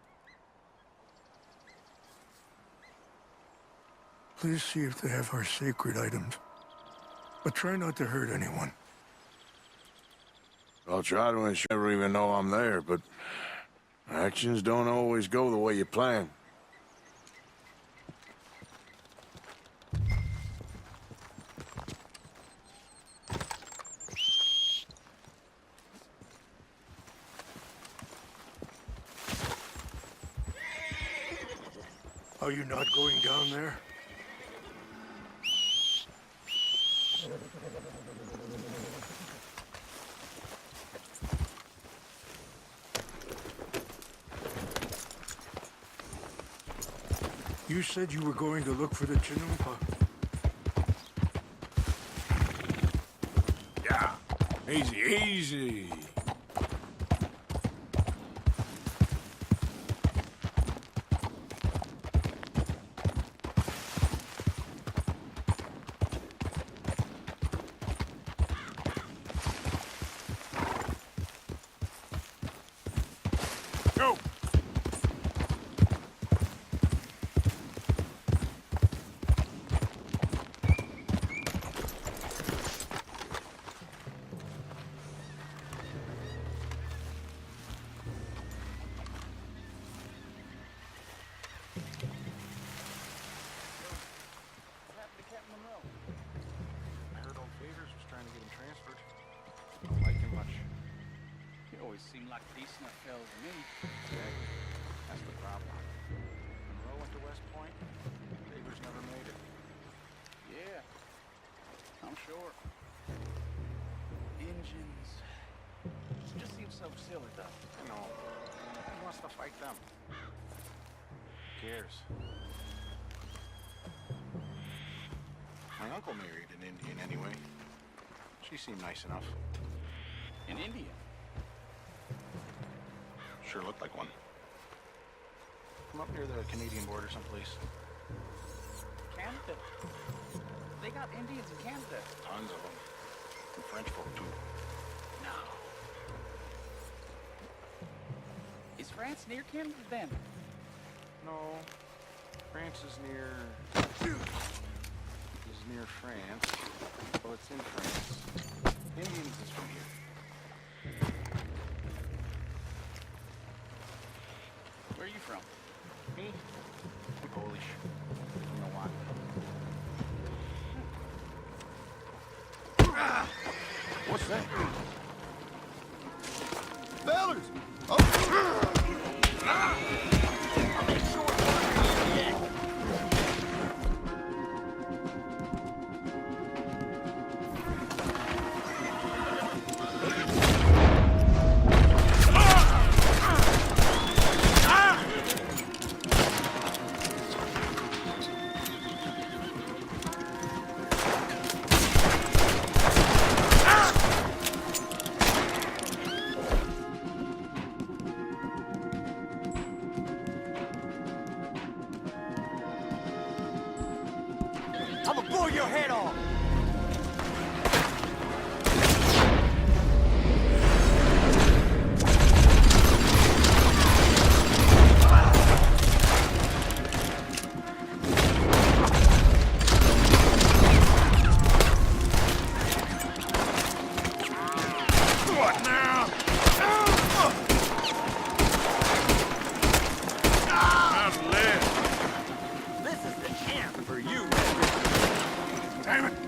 Please see if they have our sacred items. But try not to hurt anyone. I'll try to ensure never even know I'm there, but actions don't always go the way you plan. Are you not going down there? You said you were going to look for the Chanupa. Yeah, easy, easy. Go! like decent enough fellow to me. That's the problem. Monroe went to West Point. Davis never made it. Yeah, I'm sure. Engines. It just seems so silly, though. You know, who wants to fight them? Who cares? My uncle married an Indian anyway. She seemed nice enough. An Indian? Sure looked like one. From up near the Canadian border someplace. Canada? They got Indians in Canada. Tons of them. And French folk, too. No. Is France near Canada, then? No. France is near... is near France. Well, it's in France. Indians is from here. Where are you from? Me? I'm Polish. You know why? What's that? Fellers! I'm gonna blow your head off! What now? Not left. This is the end for you. Damn it!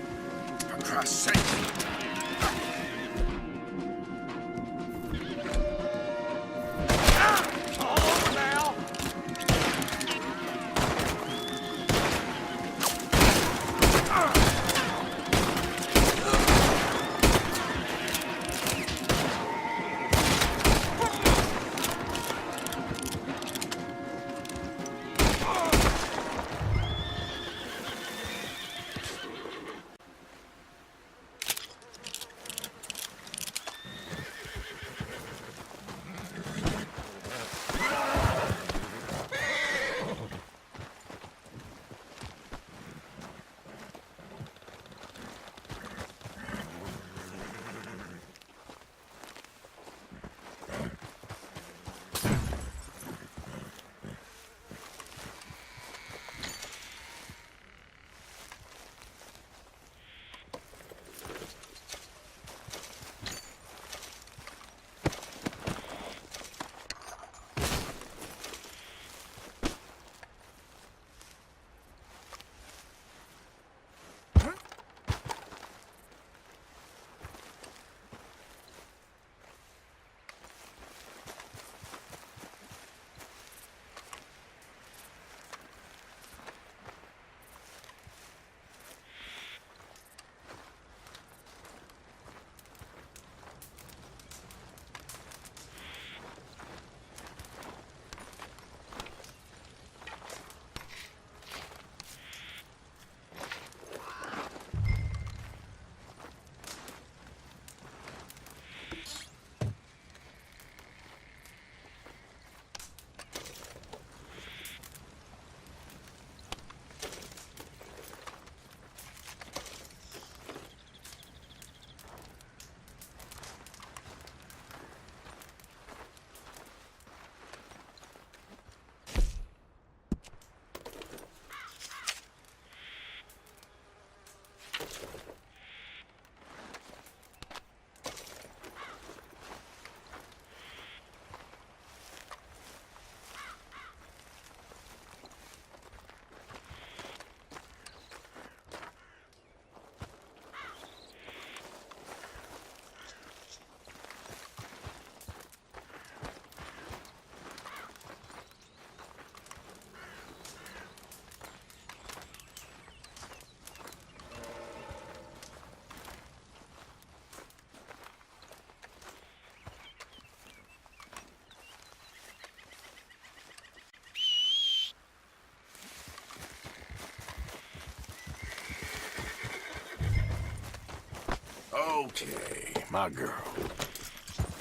Okay, my girl.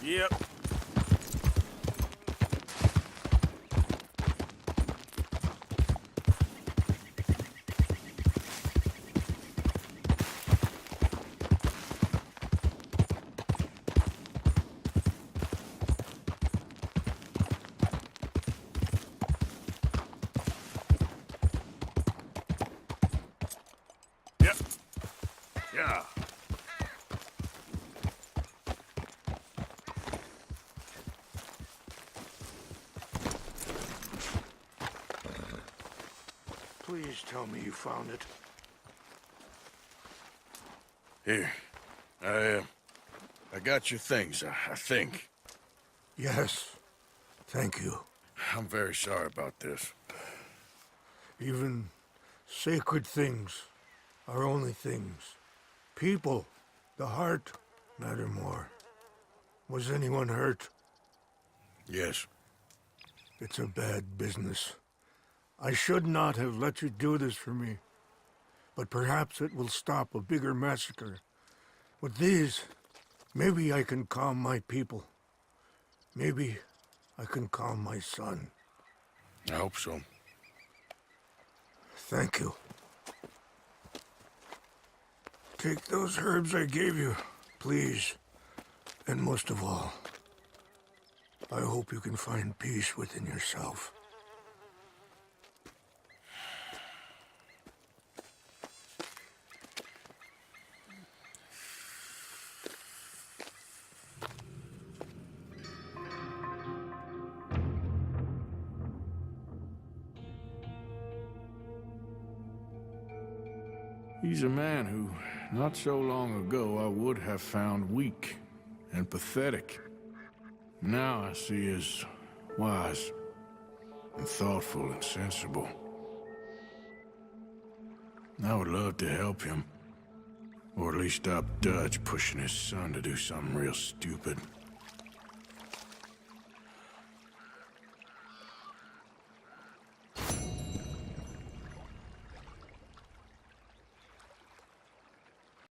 Yep. Yep. Yeah. Please tell me you found it. Here. I got your things, I think. Yes. Thank you. I'm very sorry about this. Even sacred things are only things. People, the heart, matter more. Was anyone hurt? Yes. It's a bad business. I should not have let you do this for me. But perhaps it will stop a bigger massacre. With these, maybe I can calm my people. Maybe I can calm my son. I hope so. Thank you. Take those herbs I gave you, please. And most of all, I hope you can find peace within yourself. He's a man who, not so long ago, I would have found weak and pathetic. Now I see as wise and thoughtful and sensible. I would love to help him, or at least stop Dutch pushing his son to do something real stupid.